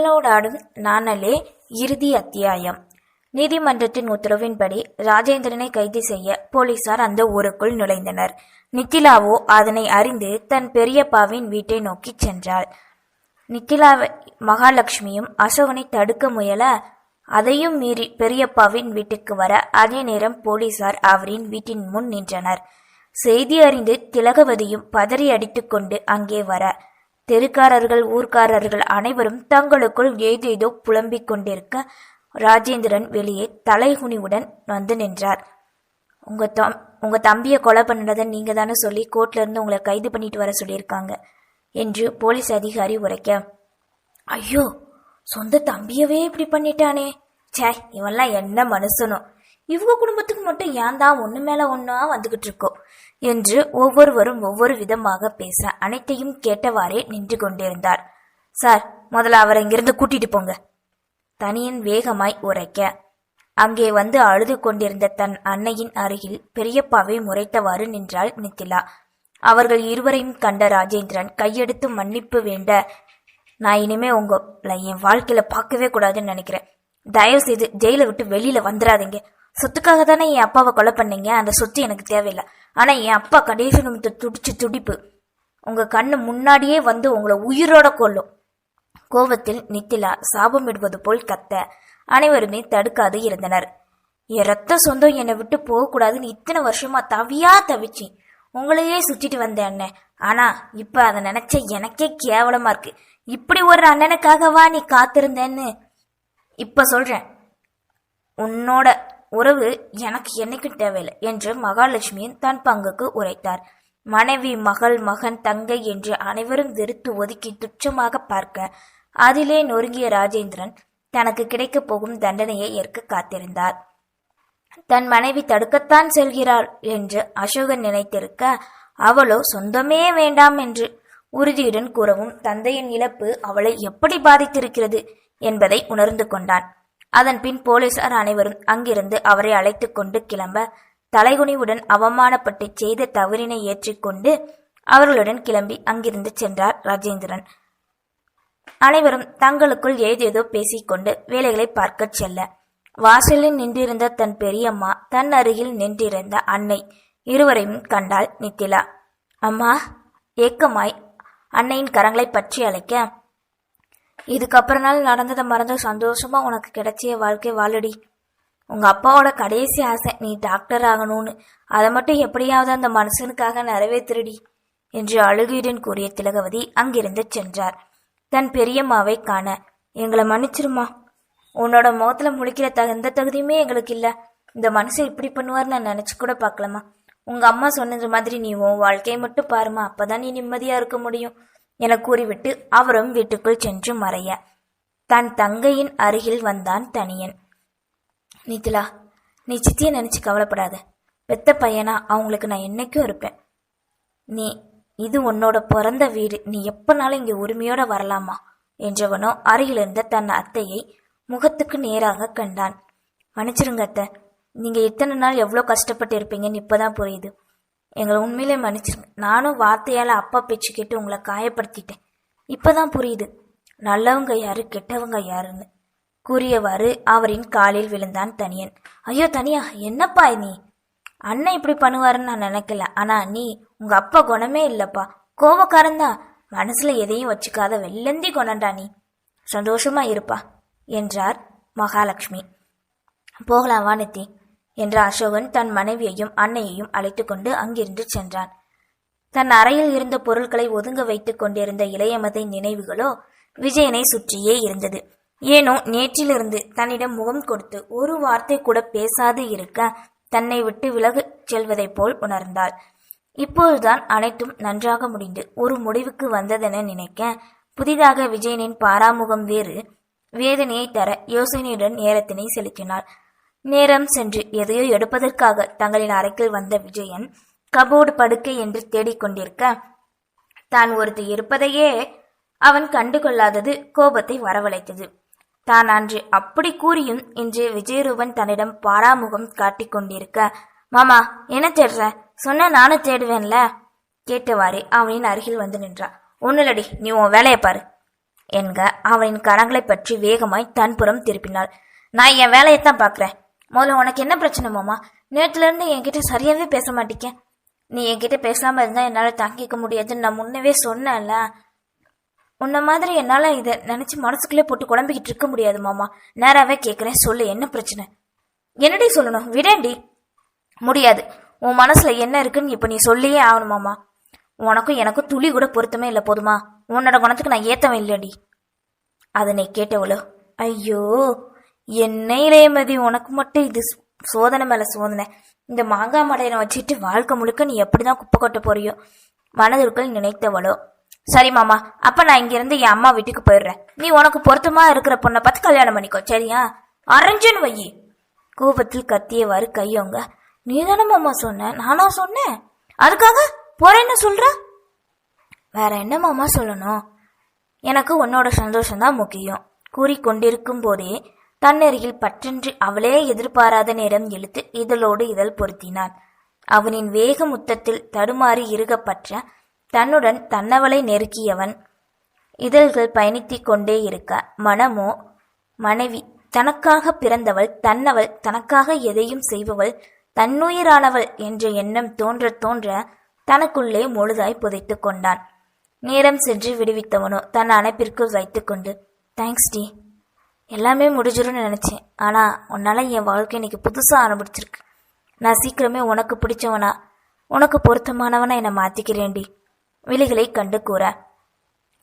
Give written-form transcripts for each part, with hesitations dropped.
கண்களோடாடும் நாணலே இறுதி அத்தியாயம். நீதிமன்றத்தின் உத்தரவின்படி ராஜேந்திரனை கைது செய்ய போலீசார் அந்த ஊருக்குள் நுழைந்தனர். நித்திலாவோ அதனை அறிந்து தன் பெரியப்பாவின் வீட்டை நோக்கி சென்றாள். நித்திலாவை மகாலட்சுமியும் அசோகனை தடுக்க முயல அதையும் மீறி பெரியப்பாவின் வீட்டுக்கு வர அதே நேரம் போலீசார் அவரின் வீட்டின் முன் நின்றனர். செய்தி அறிந்து திலகவதியும் பதறி அடித்துக் கொண்டு அங்கே வர தெருக்காரர்கள் ஊர்க்காரர்கள் அனைவரும் தங்களுக்குள் ஏதேதோ புலம்பிக் கொண்டிருக்க ராஜேந்திரன் வெளியே தலைகுனிவுடன் வந்து நின்றார். உங்க தம்பியை கொலை பண்ணதை நீங்க தானே சொல்லி கோர்ட்ல இருந்து உங்களை கைது பண்ணிட்டு வர சொல்லியிருக்காங்க என்று போலீஸ் அதிகாரி உரைக்க, ஐயோ, சொந்த தம்பியவே இப்படி பண்ணிட்டானே, சே, இவெல்லாம் என்ன மனுஷனும், இவங்க குடும்பத்துக்கு மட்டும் ஏன் தான் ஒண்ணு மேல ஒன்னா வந்துகிட்டு இருக்கோம் என்று ஒவ்வொருவரும் ஒவ்வொரு விதமாக பேச அனைத்தையும் கேட்டவாறே நின்று கொண்டிருந்தார். சார், முதல்ல அவரை இங்கிருந்து கூட்டிட்டு போங்க, தனியன் வேகமாய் உரைக்க, அங்கே வந்து அழுது கொண்டிருந்த தன் அன்னையின் அருகில் பெரியப்பாவை முறைத்தவாறு நின்றாள் நித்திலா. அவர்கள் இருவரையும் கண்ட ராஜேந்திரன் கையெடுத்து மன்னிப்பு வேண்ட, நான் இனிமே உங்களை என் வாழ்க்கையில பார்க்கவே கூடாதுன்னு நினைக்கிறேன். தயவு செய்து ஜெயில விட்டு வெளியில வந்துடாதீங்க. சொத்துக்காக தானே என் அப்பாவை கொலை பண்ணீங்க, அந்த சொத்து எனக்கு தேவையில்லை. ஆனா என் அப்பா கடைசி நிமிஷம் துடிச்சு துடிப்பு உங்க கண்ணு முன்னாடியே வந்து உங்களை உயிரோட கொல்லும். கோபத்தில் நித்திலா சாபமிடுவது போல் கத்த அனைவருமே தடுக்காது இருந்தனர். என் ரத்த சொந்தம் என்னை விட்டு போகக்கூடாதுன்னு இத்தனை வருஷமா தவிச்சு உங்களையே சுற்றிட்டு வந்தேன் அண்ணன். ஆனா இப்ப அதை நினைச்ச எனக்கே கேவலமா இருக்கு. இப்படி ஒரு அண்ணனுக்காகவா நீ காத்திருந்தேன்னு இப்ப சொல்றேன். உன்னோட உறவு எனக்கு என்னைக்கும் தேவையில்லை என்று மகாலட்சுமியின் தன் பங்குக்கு உரைத்தார். மனைவி, மகள், மகன், தங்கை என்று அனைவரும் வெறுத்து ஒதுக்கி துச்சமாக பார்க்க அதிலே நொறுங்கிய ராஜேந்திரன் தனக்கு கிடைக்கப் போகும் தண்டனையை ஏற்க காத்திருந்தார். தன் மனைவி தடுக்கத்தான் செல்கிறாள் என்று அசோகன் நினைத்திருக்க, அவளோ சொந்தமே வேண்டாம் என்று உறுதியுடன் கூறவும் தந்தையின் இழப்பு அவளை எப்படி பாதித்திருக்கிறது என்பதை உணர்ந்து கொண்டான். அதன் பின் போலீசார் அனைவரும் அங்கிருந்து அவரை அழைத்து கொண்டு கிளம்ப தலைகுனிவுடன் அவமானப்பட்டு செய்த தவறினை ஏற்றிக்கொண்டு அவர்களுடன் கிளம்பி அங்கிருந்து சென்றார் ராஜேந்திரன். அனைவரும் தங்களுக்குள் ஏதேதோ பேசிக்கொண்டு வேலைகளை பார்க்க செல்ல வாசலில் நின்றிருந்த தன் பெரியம்மா, தன் அருகில் நின்றிருந்த அன்னை இருவரையும் கண்டாள் நித்திலா. அம்மா, ஏக்கமாய் அன்னையின் கரங்களை பற்றி அழைக்க, இதுக்கப்புற நாள் நடந்ததை மறந்து சந்தோஷமா உனக்கு கிடைச்சிய வாழ்க்கை வாழடி. உங்க அப்பாவோட கடைசி ஆசை நீ டாக்டர் ஆகணும்னு, அதை மட்டும் எப்படியாவது அந்த மனுஷனுக்காக நிறைவேற்றிடி என்று அழுகையுடன் கூறிய திலகவதி அங்கிருந்து சென்றார். தன் பெரியம்மாவை காண, எங்களை மன்னிச்சிருமா, உன்னோட முகத்துல முழிக்கிற எந்த தகுதியுமே எங்களுக்கு இல்ல. இந்த மனுஷன் இப்படி பண்ணுவார் நான் நினைச்சு கூட பார்க்கலாமா. உங்க அம்மா சொன்னது மாதிரி நீ உன் வாழ்க்கையை மட்டும் பாருமா, அப்பதான் நீ நிம்மதியா இருக்க முடியும் என கூறிவிட்டு அவரும் வீட்டுக்குள் சென்று மறைய தன் தங்கையின் அருகில் வந்தான் தனியன். நித்திலா, நீ சித்திய நினைச்சு கவலைப்படாத. பெத்த பையனா அவங்களுக்கு நான் என்னைக்கும் இருப்பேன். நீ இது உன்னோட பிறந்த வீடு, நீ எப்பனாலும் இங்க உரிமையோட வரலாமா என்றவனோ அருகிலிருந்த தன் அத்தையை முகத்துக்கு நேராக கண்டான். மன்னிச்சிருங்க அத்தை, நீங்க இத்தனை நாள் எவ்வளவு கஷ்டப்பட்டு இருப்பீங்கன்னு இப்பதான் புரியுது. எங்களை உண்மையிலே மன்னிச்சிருங்க. நானும் வார்த்தையால அப்பா பேச்சு கேட்டு உங்களை காயப்படுத்திட்டேன். இப்பதான் புரியுது நல்லவங்க யாரு கெட்டவங்க யாருன்னு கூறியவாறு அவரின் காலில் விழுந்தான் தனியன். ஐயோ தனியா, என்னப்பா நீ? அண்ணன் இப்படி பண்ணுவாருன்னு நான் நினைக்கல. ஆனா நீ உங்க அப்பா குணமே இல்லப்பா, கோபக்காரன்தான். மனசுல எதையும் வச்சுக்காத வெள்ளந்தி கொண்டா நீ. சந்தோஷமா இருப்பா என்றார் மகாலட்சுமி. போகலாம் வா நித்தி என்ற அசோகன் தன் மனைவியையும் அன்னையையும் அழைத்து கொண்டு அங்கிருந்து சென்றான். தன் அறையில் இருந்த பொருட்களை ஒதுங்க வைத்துக் கொண்டிருந்த இளையமதை நினைவுகளோ விஜயனை சுற்றியே இருந்தது. ஏனோ நேற்றிலிருந்து தன்னிடம் முகம் கொடுத்து ஒரு வார்த்தை கூட பேசாது இருக்க தன்னை விட்டு விலகச் செல்வதை போல் உணர்ந்தாள். இப்போதுதான் அனைத்தும் நன்றாக முடிந்து ஒரு முடிவுக்கு வந்ததென நினைக்க புதிதாக விஜயனின் பாராமுகம் வேறு வேதனையை தர யோசனையுடன் நேரத்தினை செலுத்தினாள். நேரம் சென்று எதையோ எடுப்பதற்காக தங்களின் அறைக்குள் வந்த விஜயன் கபோர்டு படுக்கை என்று தேடிக்கொண்டிருக்க தான் ஒருத்தி இருப்பதையே அவன் கண்டுகொள்ளாதது கோபத்தை வரவழைத்தது. தான் அன்று அப்படி கூறியும் இன்று விஜயரூபன் தன்னிடம் பாராமுகம் காட்டிக் கொண்டிருக்க, மாமா என்ன தேடுற? சொன்ன நானும் தேடுவேன்ல கேட்டவாறே அவனின் அருகில் வந்து நின்றான். ஒண்ணுலடி, நீ உன் வேலையை பாரு என்க அவனின் கரங்களை பற்றி வேகமாய் தன்புறம் திருப்பினாள். நான் என் வேலையைத்தான் பார்க்குறேன். முதல்ல உனக்கு என்ன பிரச்சனை மாமா? நேற்றுலேருந்து என்கிட்ட சரியாவே பேச மாட்டேங்க. நீ என்கிட்ட பேசாமல் இருந்தால் என்னால் தாங்கிக்க முடியாதுன்னு நான் முன்னவே சொன்னேன்ல. உன்ன மாதிரி என்னால் இதை நினச்சி மனசுக்குள்ளே போட்டு குழம்பிக்கிட்டு இருக்க முடியாது மாமா. நேராகவே கேட்குறேன், சொல்லு என்ன பிரச்சனை? என்னடி சொல்லணும்? விடேண்டி. முடியாது. உன் மனசில் என்ன இருக்குன்னு இப்போ நீ சொல்லியே ஆகணுமாமா. உனக்கும் எனக்கும் துளி கூட பொருத்தமே இல்லை, போதுமா? உன்னோட குணத்துக்கு நான் ஏற்றவன் இல்லடி. அதனை கேட்டவளோ, ஐயோ என்ன இளையமதி, உனக்கு மட்டும் இது சோதனை மேலே சோதனை. இந்த மாங்காய் மடையனை வச்சுட்டு வாழ்க்கை முழுக்க நீ எப்படிதான் குப்பை கொட்ட போறியோ மனதிற்குள் நினைத்தவளோ. சரி மாமா, அப்ப நான் இங்கிருந்து என் அம்மா வீட்டுக்கு போயிடுறேன். நீ உனக்கு பொருத்தமா இருக்கிற பொண்ணை பார்த்து கல்யாணம் பண்ணிக்கோ, சரியா? அரஞ்சன்னு வையி. கோபத்தில் கத்தியவாறு கையோங்க. நீ தானே மாமா சொன்ன, நானா சொன்னேன்? அதுக்காக போறேன்னு சொல்ற? வேற என்ன மாமா சொல்லணும்? எனக்கு உன்னோட சந்தோஷம்தான் முக்கியம். கூறிக்கொண்டிருக்கும் போதே தன்னருகில் பற்றென்று அவளே எதிர்பாராத நேரம் இழுத்து இதழோடு இதழ் பொருத்தினான். அவனின் வேக முத்தத்தில் தடுமாறி இறுகப்பற்ற தன்னுடன் தன்னவளை நெருக்கியவன் இதழ்கள் பயணித்திக் கொண்டே இருக்க, மனமோ மனைவி தனக்காக பிறந்தவள், தன்னவள் தனக்காக எதையும் செய்பவள், தன்னுயிரானவள் என்ற எண்ணம் தோன்ற தோன்ற தனக்குள்ளே முழுதாய் புதைத்து கொண்டான். நேரம் சென்று விடுவித்தவனோ தன் அணைப்பிற்கு வைத்து கொண்டு, தேங்க்ஸ் டி, எல்லாமே முடிஞ்சிரும்னு நினச்சேன். ஆனால் உன்னால் என் வாழ்க்கை இன்னைக்கு புதுசாக ஆரம்பிச்சிருக்கு. நான் சீக்கிரமே உனக்கு பிடிச்சவனா, உனக்கு பொருத்தமானவனா என்னை மாற்றிக்கிறேன்டி. விழிகளை கண்டு கூற,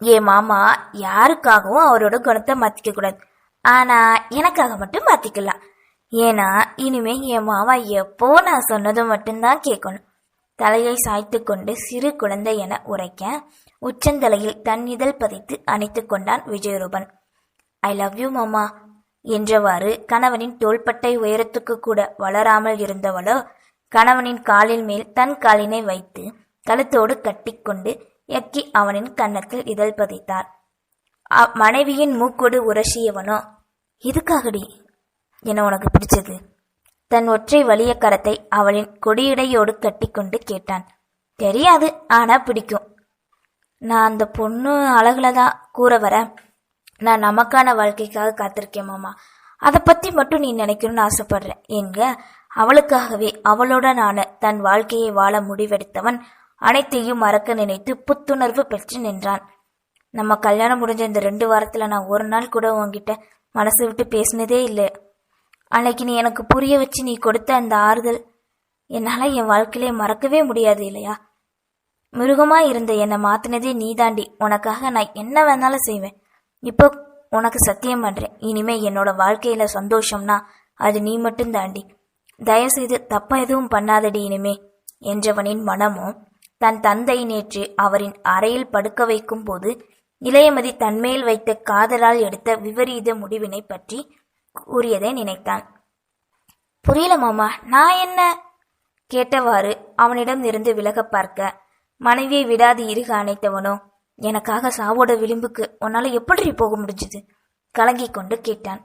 ஏ மாமா யாருக்காகவும் அவரோட குணத்தை மாற்றிக்க கூடாது. ஆனால் எனக்காக மட்டும் மாற்றிக்கலாம். ஏன்னா இனிமே என் மாமா எப்போ நான் சொன்னதை மட்டும்தான் கேட்கணும். தலையை சாய்த்து கொண்டு சிறு குழந்தை என உரைக்க உச்சந்தலையில் தன் இதழ் பதித்து அணைத்து கொண்டான் விஜயரூபன். ஐ லவ் யூ மாமா என்றவாறு கணவனின் தோள்பட்டை உயரத்துக்கு கூட வளராமல் இருந்தவளோ கணவனின் காலின் மேல் தன் காலினை வைத்து கழுத்தோடு கட்டிக்கொண்டு எக்கி அவனின் கன்னத்தில் இதழ் பதித்தார். மனைவியின் மூக்கோடு உரசியவனோ, இதுக்காகடி என உனக்கு பிடிச்சது? தன் ஒற்றை வலிய கரத்தை அவளின் கொடியடையோடு கட்டிக்கொண்டு கேட்டான். தெரியாது, ஆனா பிடிக்கும். நான் அந்த பொண்ணு அழகுலதான் கூற வர. நான் நமக்கான வாழ்க்கைக்காக காத்திருக்கேன் மாமா. அதை பத்தி மட்டும் நீ நினைக்கணும்னு ஆசைப்படுறேன் என்க அவளுக்காகவே அவளுடனான தன் வாழ்க்கையை வாழ முடிவெடுத்தவன் அனைத்தையும் மறக்க நினைத்து புத்துணர்வு பெற்று நின்றான். நம்ம கல்யாணம் முடிஞ்ச இந்த 2 வாரத்துல நான் ஒரு நாள் கூட உன்கிட்ட மனசு விட்டு பேசினதே இல்லை. அன்னைக்கு நீ எனக்கு புரிய வச்சு நீ கொடுத்த அந்த ஆறுதல் என்னால என் வாழ்க்கையிலே மறக்கவே முடியாது இல்லையா? மிருகமா இருந்த என்னை மாத்தினதே நீ தாண்டி. உனக்காக நான் என்ன வேணாலும் செய்வேன். இப்போ உனக்கு சத்தியம் பண்றேன், இனிமே என்னோட வாழ்க்கையில சந்தோஷம்னா அது நீ மட்டும் தாண்டி. தயவுசெய்து தப்பா எதுவும் பண்ணாதடி இனிமே என்றவனின் மனமோ தன் தந்தை நேற்று அவரின் அறையில் படுக்க வைக்கும் போது இளையமதி தன்மேல் வைத்த காதலால் எடுத்த விபரீத முடிவினை பற்றி கூறியதை நினைத்தான். புரியல மாமா, நான் என்ன கேட்டவாறு அவனிடம் இருந்து விலக பார்க்க மனைவியை விடாது இறுக அணைத்தவனோ, எனக்காக சாவோட விளிம்புக்கு உன்னால எப்படி போக முடிஞ்சது கலங்கி கொண்டு கேட்டான்.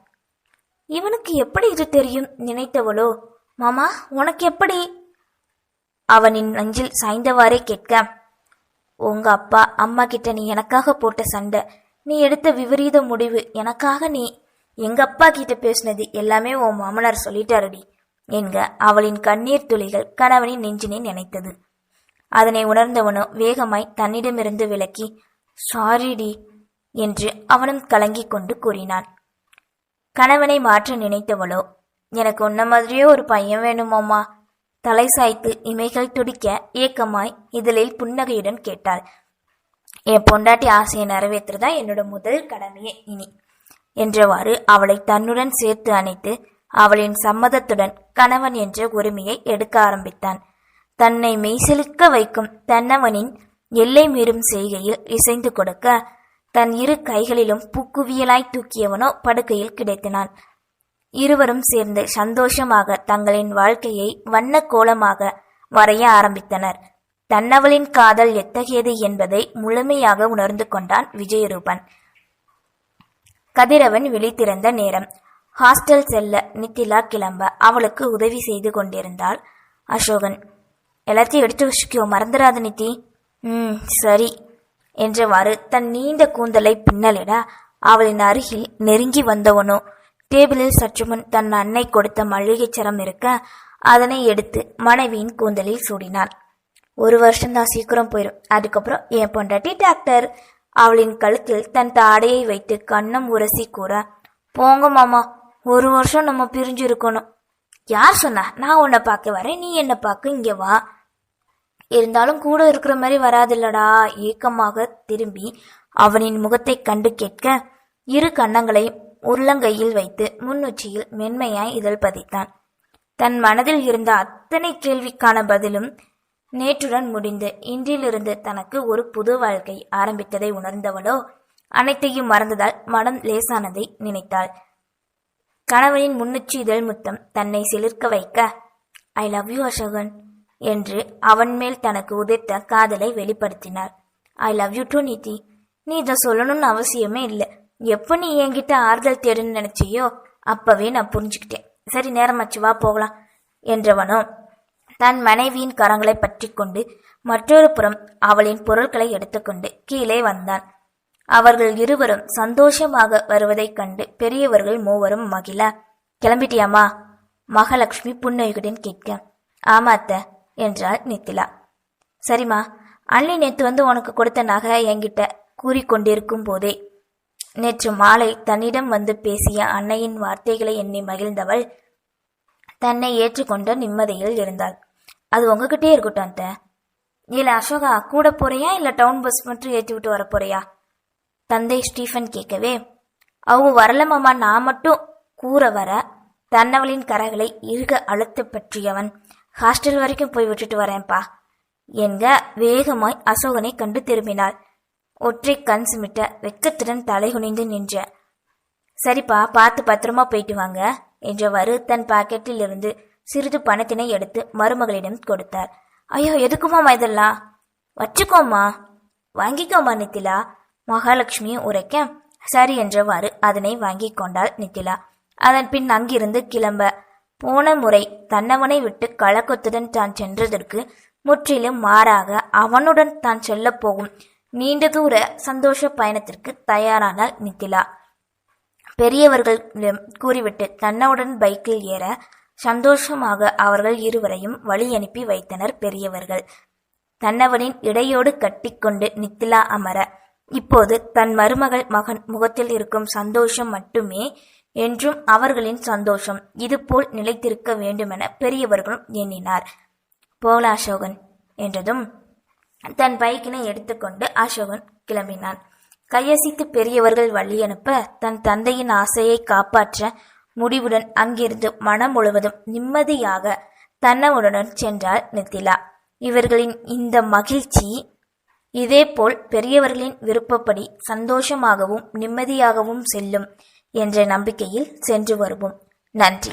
இவனுக்கு எப்படி இது தெரியும் நினைத்தவளோ, மாமா உனக்கு எப்படி? அவனின் நெஞ்சில் சாய்ந்தவாறே கேட்க, உங்க அப்பா அம்மா கிட்ட நீ எனக்காக போட்ட சண்டை, நீ எடுத்த விபரீத முடிவு, எனக்காக நீ எங்க அப்பா கிட்ட பேசினது எல்லாமே உன் மாமனார் சொல்லிட்டாரடி என்க அவளின் கண்ணீர் துளிகள் கணவனின் நெஞ்சினை நினைத்தது. அதனை உணர்ந்தவனோ வேகமாய் தன்னிடமிருந்து விலக்கி, சாரிடி என்று அவனும் கலங்கி கொண்டு கூறினான். கணவனை மாற்ற நினைத்தவளோ, எனக்கு உன்ன மாதிரியே ஒரு பையன் வேணுமாமா தலை சாய்த்து இமைகள் துடிக்க ஏக்கமாய் இதழில் புன்னகையுடன் கேட்டாள். என் பொண்டாட்டி ஆசையை நிறைவேற்றுறதா என்னோட முதல் கடமையே இனி என்றவாறு அவளை தன்னுடன் சேர்த்து அணைத்து அவளின் சம்மதத்துடன் கணவன் என்ற உரிமையை எடுக்க ஆரம்பித்தான். தன்னை மெய்சிலுக்க வைக்கும் தன்னவனின் எல்லை மீறும் செய்கையில் இசைந்து கொடுக்க தன் இரு கைகளிலும் பூக்குவியலாய் தூக்கியவனோ படுக்கையில் கிடைத்தினான். இருவரும் சேர்ந்து சந்தோஷமாக தங்களின் வாழ்க்கையை வண்ண கோலமாக வரைய ஆரம்பித்தனர். தன்னவளின் காதல் எத்தகையது என்பதை முழுமையாக உணர்ந்து கொண்டான் விஜயரூபன். கதிரவன் விழித்திருந்த நேரம். ஹாஸ்டல் செல்ல நித்திலா கிளம்ப அவளுக்கு உதவி செய்து கொண்டிருந்தாள். அசோகன், எல்லாத்தையும் எடுத்து வச்சுக்கோ, மறந்துடாத நித்தி. சரி. என்றவாறு தன் நீண்ட கூந்தலை பின்னலிட அவளின் அருகில் நெருங்கி வந்தவனோ டேபிளில் சற்றுமுன் தன் அன்னை கொடுத்த மல்லிகைச் சரம் இருக்க அதனை எடுத்து மனைவியின் கூந்தலில் சூடினான். 1 வருஷம்தான், சீக்கிரம் போயிடும். அதுக்கப்புறம் என் பொண்டாட்டி டாக்டர். அவளின் கழுத்தில் தன் தாடையை வைத்து கண்ணம் உரசி கூற, போங்க மாமா, 1 வருஷம் நம்ம பிரிஞ்சு இருக்கணும். யார் சொன்னா? நான் உன்னை பார்க்க வரேன், நீ என்ன பார்க்க இங்க வா. இருந்தாலும் கூட இருக்கிற மாதிரி வராதில்லடா. ஏக்கமாக திரும்பி அவனின் முகத்தை கண்டு கேட்க 2 கன்னங்களையும் உள்ளங்கையில் வைத்து முன்னுச்சியில் மென்மையாய் இதழ் பதித்தான். தன் மனதில் இருந்த அத்தனை கேள்விக்கான பதிலும் நேற்றுடன் முடிந்து இன்றிலிருந்து தனக்கு ஒரு புது வாழ்க்கை ஆரம்பித்ததை உணர்ந்தவளோ அனைத்தையும் மறந்ததால் மனம் லேசானதை நினைத்தாள். கணவனின் முன்னுச்சி இதழ் முத்தம் தன்னை சிலிர்க்க வைக்க, ஐ லவ் யூ அசோகன் என்று அவன் மேல் தனக்கு உதைத்த காதலை வெளிப்படுத்தினார். ஐ லவ் யூ டூ நீதி. நீ இதை சொல்லணும்னு அவசியமே இல்லை. எப்போ நீ என்கிட்ட ஆறுதல் தேடுன்னு நினைச்சியோ அப்பவே நான் புரிஞ்சுக்கிட்டேன். சரி, நேரமாச்சு, வா போகலாம் என்றவனோ தன் மனைவியின் கரங்களை பற்றி கொண்டு மற்றொரு புறம் அவளின் பொருட்களை எடுத்துக்கொண்டு கீழே வந்தான். அவர்கள் இருவரும் சந்தோஷமாக வருவதைக் கண்டு பெரியவர்கள் மூவரும் மகிழ, கிளம்பிட்டியாமா? மகாலட்சுமி புன்னகையுடன் கேட்க, ஆமா அத்தை என்றாள் நித்திலா. சரிம்மா, அண்ணி நேற்று வந்து உனக்கு கொடுத்த நகை என்கிட்ட கூறிக்கொண்டிருக்கும் போதே நேற்று மாலை தன்னிடம் வந்து பேசிய அன்னையின் வார்த்தைகளை எண்ணி மகிழ்ந்தவள் தன்னை ஏற்றுக்கொண்ட நிம்மதியில் இருந்தாள். அது உங்ககிட்டே இருக்கட்டும் அத்தை. இல்ல அசோகா, கூட போறியா இல்ல டவுன் பஸ் மட்டும் ஏற்றி விட்டு வர போறியா? தந்தை ஸ்டீஃபன் கேட்கவே, அவங்க வரலமாமா, நான் மட்டும் கூற வர தன்னவளின் கரங்களை இறுக அழுத்து பற்றியவன், ஹாஸ்டல் வரைக்கும் போய் விட்டுட்டு வரேன்பா என்க வேகமாய் அசோகனை கண்டு திரும்பினாள். ஒற்றை கண் சிமிட்ட வெக்கத்துடன் தலைகுனிந்து நின்ற. சரிப்பா, பார்த்து பத்திரமா போயிட்டு வாங்க என்றவாறு தன் பாக்கெட்டில் இருந்து சிறிது பணத்தினை எடுத்து மருமகளிடம் கொடுத்தார். ஐயோ, எதுக்குமாமா இதெல்லாம்? வச்சுக்கோமா, வாங்கிக்கோமா நித்திலா. மகாலட்சுமி உரைக்க சரி என்றவாறு அதனை வாங்கி கொண்டாள் நித்திலா. அதன் பின் அங்கிருந்து கிளம்ப போன முறை தன்னவனை விட்டு கலக்கத்துடன் தான் சென்றதற்கு முற்றிலும் மாறாக அவனுடன் தான் செல்ல போகும் நீண்ட தூர சந்தோஷ பயணத்திற்கு தயாரானாள் நித்திலா. பெரியவர்களிடம் கூறிவிட்டு தன்னவுடன் பைக்கில் ஏற சந்தோஷமாக அவர்கள் இருவரையும் வழி அனுப்பி வைத்தனர் பெரியவர்கள். தன்னவனின் இடையோடு கட்டிக்கொண்டு நித்திலா அமர, இப்போது தன் மருமகள் மகன் முகத்தில் இருக்கும் சந்தோஷம் மட்டுமே என்றும் அவர்களின் சந்தோஷம் இதுபோல் நிலைத்திருக்க வேண்டுமென பெரியவர்களும் எண்ணினார். போல அசோகன் என்றதும் தன் பைக்கினை எடுத்துக்கொண்டு அசோகன் கிளம்பினான். கையசித்து பெரியவர்கள் வழி அனுப்ப தன் தந்தையின் ஆசையை காப்பாற்ற முடிவுடன் அங்கிருந்து மனம் முழுவதும் நிம்மதியாக தன்னவுடன் சென்றாள் நித்திலா. இவர்களின் இந்த மகிழ்ச்சி இதேபோல் பெரியவர்களின் விருப்பப்படி சந்தோஷமாகவும் நிம்மதியாகவும் செல்லும் என்ற நம்பிக்கையில் சென்று வருவோம். நன்றி.